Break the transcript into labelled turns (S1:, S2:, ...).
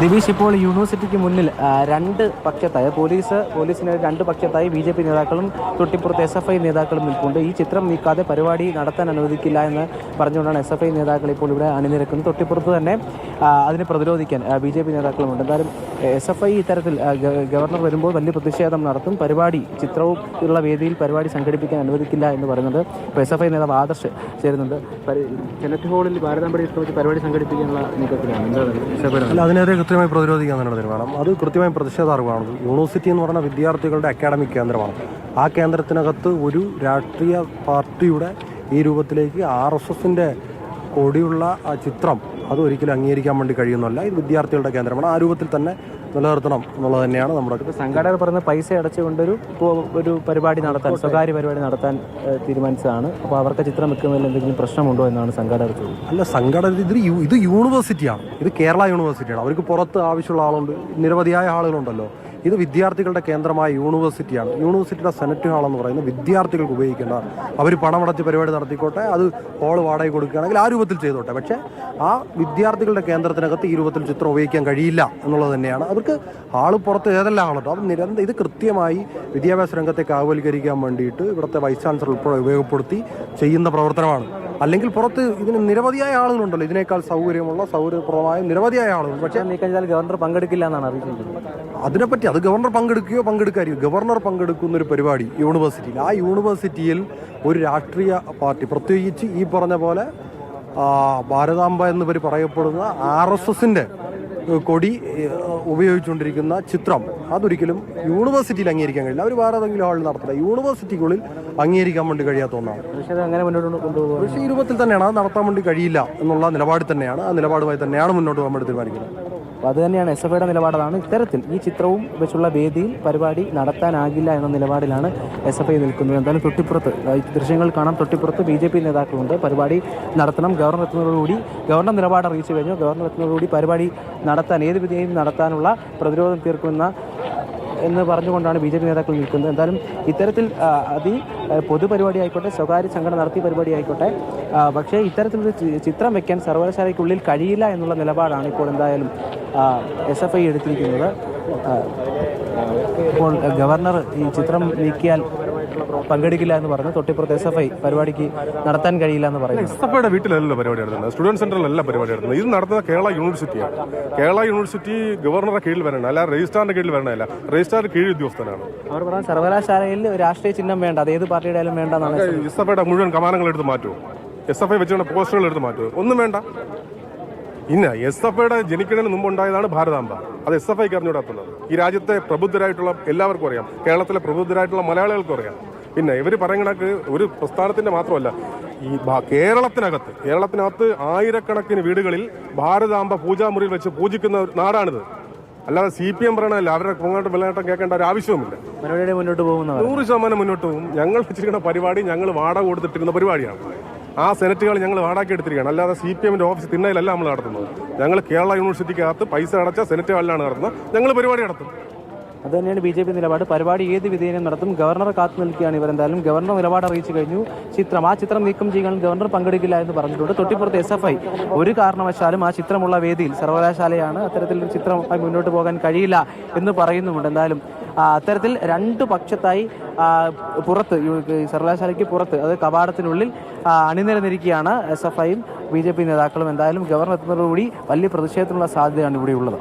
S1: ദിവിഷ്, ഇപ്പോൾ യൂണിവേഴ്സിറ്റിക്ക് മുന്നിൽ രണ്ട് പക്ഷത്തായി പോലീസിന് രണ്ട് പക്ഷത്തായി BJP നേതാക്കളും തൊട്ടിപ്പുറത്ത് SFI നേതാക്കളും നിൽപ്പുണ്ട്. ഈ ചിത്രം നീക്കാതെ പരിപാടി നടത്താൻ അനുവദിക്കില്ല എന്ന് പറഞ്ഞുകൊണ്ടാണ് SFI നേതാക്കൾ ഇപ്പോൾ ഇവിടെ അണിനിരക്കുന്നത്. തൊട്ടിപ്പുറത്ത് തന്നെ അതിനെ പ്രതിരോധിക്കാൻ BJP നേതാക്കളുമുണ്ട്. എന്തായാലും SFI ഇത്തരത്തിൽ ഗവർണർ വരുമ്പോൾ വലിയ പ്രതിഷേധം നടത്തും, ചിത്രവും ഉള്ള വേദിയിൽ പരിപാടി സംഘടിപ്പിക്കാൻ അനുവദിക്കില്ല എന്ന് പറയുന്നത്. ഇപ്പോൾ SFI നേതാവ് ആദർശ് ചേരുന്നുണ്ട്. സെനറ്റ് ഹാളിൽ ഭാരതാംബയുടെ വെച്ച് പരിപാടി സംഘടിപ്പിക്കാനുള്ള നീക്കത്തിലാണ്. എന്താണ്
S2: അതിനെതിരെ കൃത്യമായി പ്രതിരോധിക്കാൻ തന്നെ തീരുമാനം. അത് കൃത്യമായി പ്രതിഷേധാർഹമാണ്. യൂണിവേഴ്സിറ്റി എന്ന് പറഞ്ഞാൽ വിദ്യാർത്ഥികളുടെ അക്കാഡമിക് കേന്ദ്രമാണ്. ആ കേന്ദ്രത്തിനകത്ത് ഒരു രാഷ്ട്രീയ പാർട്ടിയുടെ ഈ രൂപത്തിലേക്ക് RSSന്റെ കൊടിയുള്ള ആ ചിത്രം അത് ഒരിക്കലും അംഗീകരിക്കാൻ വേണ്ടി കഴിയുന്നില്ല. ഇത് വിദ്യാർത്ഥികളുടെ കേന്ദ്രമാണ്. ആ രൂപത്തിൽ തന്നെ നിലനിർത്തണം എന്നുള്ളത് തന്നെയാണ് നമ്മുടെ
S1: സംഘാടകർ പറയുന്ന പൈസ അടച്ചുകൊണ്ടൊരു പരിപാടി നടത്താൻ, സ്വകാര്യ പരിപാടി നടത്താൻ തീരുമാനിച്ചതാണ്. അപ്പോൾ അവർക്ക് ചിത്രം വെക്കുന്നതിൽ എന്തെങ്കിലും പ്രശ്നമുണ്ടോ എന്നാണ് സംഘാടകർ ചോദിച്ചത്.
S2: അല്ല, സംഘാടകർ ഇത് യൂണിവേഴ്സിറ്റിയാണ്, ഇത് കേരള യൂണിവേഴ്സിറ്റിയാണ്. അവർക്ക് പുറത്ത് ആവശ്യമുള്ള ആളുണ്ട്, നിരവധിയായ ആളുകളുണ്ടല്ലോ. ഇത് വിദ്യാർത്ഥികളുടെ കേന്ദ്രമായ യൂണിവേഴ്സിറ്റിയാണ്. യൂണിവേഴ്സിറ്റിയുടെ സെനറ്റ് ഹാൾ എന്ന് പറയുന്നത് വിദ്യാർത്ഥികൾക്ക് ഉപയോഗിക്കേണ്ട, അവർ പണമടച്ച് പരിപാടി നടത്തിക്കോട്ടെ, അത് ഹാൾ വാടക കൊടുക്കുകയാണെങ്കിൽ ആ രൂപത്തിൽ ചെയ്തോട്ടെ. പക്ഷേ ആ വിദ്യാർത്ഥികളുടെ കേന്ദ്രത്തിനകത്ത് ഈ രൂപത്തിൽ ചിത്രം ഉപയോഗിക്കാൻ കഴിയില്ല എന്നുള്ളത് തന്നെയാണ്. അവർക്ക് ആൾ പുറത്ത് ഏതെല്ലാം ആളുണ്ടോ അത് ഇത് കൃത്യമായി വിദ്യാഭ്യാസ രംഗത്തെ കാവൽക്കരിക്കാൻ വേണ്ടിയിട്ട് ഇവിടുത്തെ വൈസ് ചാൻസലർ ഉൾപ്പെടെ ഉപയോഗപ്പെടുത്തി ചെയ്യുന്ന പ്രവർത്തനമാണ്. അല്ലെങ്കിൽ പുറത്ത് ഇതിന് നിരവധിയായ ആളുകളുണ്ടല്ലോ, ഇതിനേക്കാൾ സൗകര്യപ്രദമായ നിരവധിയായ ആളുകൾ. പക്ഷേ
S1: ഗവർണർ പങ്കെടുക്കില്ല എന്നാണ് അറിയിച്ചിരിക്കുന്നത്.
S2: അതിനെപ്പറ്റി അത് ഗവർണർ പങ്കെടുക്കാതിരിക്കും. ഗവർണർ പങ്കെടുക്കുന്ന ഒരു പരിപാടി യൂണിവേഴ്സിറ്റിയിൽ, ആ യൂണിവേഴ്സിറ്റിയിൽ ഒരു രാഷ്ട്രീയ പാർട്ടി, പ്രത്യേകിച്ച് ഈ പറഞ്ഞ പോലെ ഭാരതാംബ എന്നിവർ പറയപ്പെടുന്ന RSSന്റെ കൊടി ഉപയോഗിച്ചുകൊണ്ടിരിക്കുന്ന ചിത്രം അതൊരിക്കലും യൂണിവേഴ്സിറ്റിയിൽ അംഗീകരിക്കാൻ കഴിയില്ല. അവർ വേറെ ഏതെങ്കിലും ഹാളിൽ നടത്തില്ല, യൂണിവേഴ്സിറ്റികളിൽ അംഗീകരിക്കാൻ വേണ്ടി കഴിയാത്ത ഒന്നാണ്. പക്ഷേ ഈ രൂപത്തിൽ തന്നെയാണ് അത് നടത്താൻ വേണ്ടി കഴിയില്ല എന്നുള്ള നിലപാട് തന്നെയാണ്. ആ നിലപാടുമായി തന്നെയാണ് മുന്നോട്ട് പോകാൻ വേണ്ടി തീരുമാനിക്കുന്നത്.
S1: അപ്പോൾ അത് തന്നെയാണ് SFIയുടെ നിലപാടാണ്. ഇത്തരത്തിൽ ഈ ചിത്രവും വെച്ചുള്ള വേദിയിൽ പരിപാടി നടത്താനാകില്ല എന്ന നിലപാടിലാണ് SFI നിൽക്കുന്നത്. എന്തായാലും തൊട്ടിപ്പുറത്ത് ദൃശ്യങ്ങൾ കാണാം, തൊട്ടിപ്പുറത്ത് BJP നേതാക്കളുണ്ട്. പരിപാടി നടത്തണം, ഗവർണർ നിലപാട് അറിയിച്ചു കഴിഞ്ഞു. ഗവർണർ എത്തുന്നതോടുകൂടി പരിപാടി നടത്താൻ, ഏത് വിധേയം നടത്താനുള്ള പ്രതിരോധം തീർക്കുന്ന എന്ന് പറഞ്ഞുകൊണ്ടാണ് BJP നേതാക്കൾ നിൽക്കുന്നത്. എന്തായാലും ഇത്തരത്തിൽ പൊതുപരിപാടി ആയിക്കോട്ടെ, സ്വകാര്യ സംഘടന നടത്തിയ പരിപാടി ആയിക്കോട്ടെ, പക്ഷേ ഇത്തരത്തിലൊരു ചിത്രം വെക്കാൻ സർവകലാശാലയ്ക്കുള്ളിൽ കഴിയില്ല എന്നുള്ള നിലപാടാണ് ഇപ്പോൾ എന്തായാലും SFI എടുത്തിരിക്കുന്നത്. ഇപ്പോൾ ഗവർണർ ഈ ചിത്രം നീക്കിയാൽ പങ്കെടുക്കില്ല എന്ന് പറഞ്ഞു. തൊട്ടിപ്പുറത്ത് SFI പരിപാടിക്ക് നടത്താൻ കഴിയില്ല എന്ന് പറയുന്നത്.
S3: SFIയുടെ വീട്ടിലല്ല പരിപാടി നടത്തുന്നത്, സ്റ്റുഡൻറ് സെന്ററിലല്ല പരിപാടി നടത്തുന്നത്. ഇത് നടത്തുന്നത് കേരള യൂണിവേഴ്സിറ്റിയാണ്. കേരള യൂണിവേഴ്സിറ്റി ഗവർണറുടെ കീഴിൽ വരണ, അല്ല രജിസ്ട്രാറിന്റെ കീഴിൽ വരണല്ല, രജിസ്ട്രാറിന്റെ കീഴ് ഉദ്യോഗസ്ഥനാണ്.
S1: അവർ പറഞ്ഞ സർവകലാശാലയിൽ രാഷ്ട്രീയ ചിഹ്നം വേണ്ട, അത് ഏത് പാർട്ടിയുടെ ആയാലും വേണ്ടെന്നാണ്.
S3: SFIയുടെ മുഴുവൻ കമാനങ്ങൾ എടുത്ത് മാറ്റുമോ? SFI വെച്ചുകൊണ്ട് പോസ്റ്ററുകൾ എടുത്ത് മാറ്റുമോ? ഒന്നും വേണ്ട. SFIയുടെ ജനിക്കുന്നതിന് മുമ്പ് ഉണ്ടായതാണ് ഭാരതാംബ. അത് SFIക്ക് അറിഞ്ഞുകൂടാത്തുള്ളത്. ഈ രാജ്യത്തെ പ്രബുദ്ധരായിട്ടുള്ള എല്ലാവർക്കും അറിയാം, കേരളത്തിലെ പ്രബുദ്ധരായിട്ടുള്ള മലയാളികൾക്കും അറിയാം. പിന്നെ ഇവർ പറയുന്നത് ഒരു പ്രസ്ഥാനത്തിന്റെ മാത്രമല്ല, ഈ കേരളത്തിനകത്ത് ആയിരക്കണക്കിന് വീടുകളിൽ ഭാരതാംബ പൂജാമുറിയിൽ വെച്ച് പൂജിക്കുന്ന നാടാണിത്. അല്ലാതെ CPM പറയണമല്ല, അവരുടെ പൊങ്ങാട്ടം വെള്ളാട്ടം കേൾക്കേണ്ട ഒരു ആവശ്യവുമില്ല. 100% മുന്നോട്ട് പോകും. ഞങ്ങൾ വെച്ചിരിക്കുന്ന പരിപാടി ഞങ്ങൾ വാടക കൊടുത്തിട്ടിരുന്ന പരിപാടിയാണ്. ആ സെനറ്റുകൾ ഞങ്ങൾ വാടാക്കി എടുത്തിരിക്കുകയാണ്. അല്ലാതെ CPMന്റെ ഓഫീസ് തിണ്ണയിലല്ല നമ്മൾ നടത്തുന്നത്. ഞങ്ങൾ കേരള യൂണിവേഴ്സിറ്റിക്കകത്ത് പൈസ അടച്ച സെനറ്റ് ഹാളിലാണ് നടത്തുന്നത്. ഞങ്ങൾ പരിപാടി നടത്തും.
S1: അത് തന്നെയാണ് BJP നിലപാട്. പരിപാടി ഏത് വിധേയനും നടത്തും. ഗവർണറെ കാത്തു നിൽക്കുകയാണ് ഇവർ. എന്തായാലും ഗവർണർ നിലപാട് അറിയിച്ചു കഴിഞ്ഞു. ആ ചിത്രം നീക്കം ചെയ്യാൻ ഗവർണർ പങ്കെടുക്കില്ല എന്ന് പറഞ്ഞിട്ടുണ്ട്. തൊട്ടിപ്പുറത്ത് SFI ഒരു കാരണവശാലും ആ ചിത്രമുള്ള വേദിയിൽ, സർവകലാശാലയാണ്, അത്തരത്തിലൊരു ചിത്രം മുന്നോട്ട് പോകാൻ കഴിയില്ല എന്ന് പറയുന്നുമുണ്ട്. എന്തായാലും അത്തരത്തിൽ രണ്ട് പക്ഷത്തായി പുറത്ത്, സർവകലാശാലയ്ക്ക് പുറത്ത്, അത് കവാടത്തിനുള്ളിൽ അണിനിരന്നിരിക്കുകയാണ് SFIയും BJP നേതാക്കളും. എന്തായാലും ഗവർണർ എത്തുന്നതോടുകൂടി വലിയ പ്രതിഷേധത്തിനുള്ള സാധ്യതയാണ് ഇവിടെയുള്ളത്.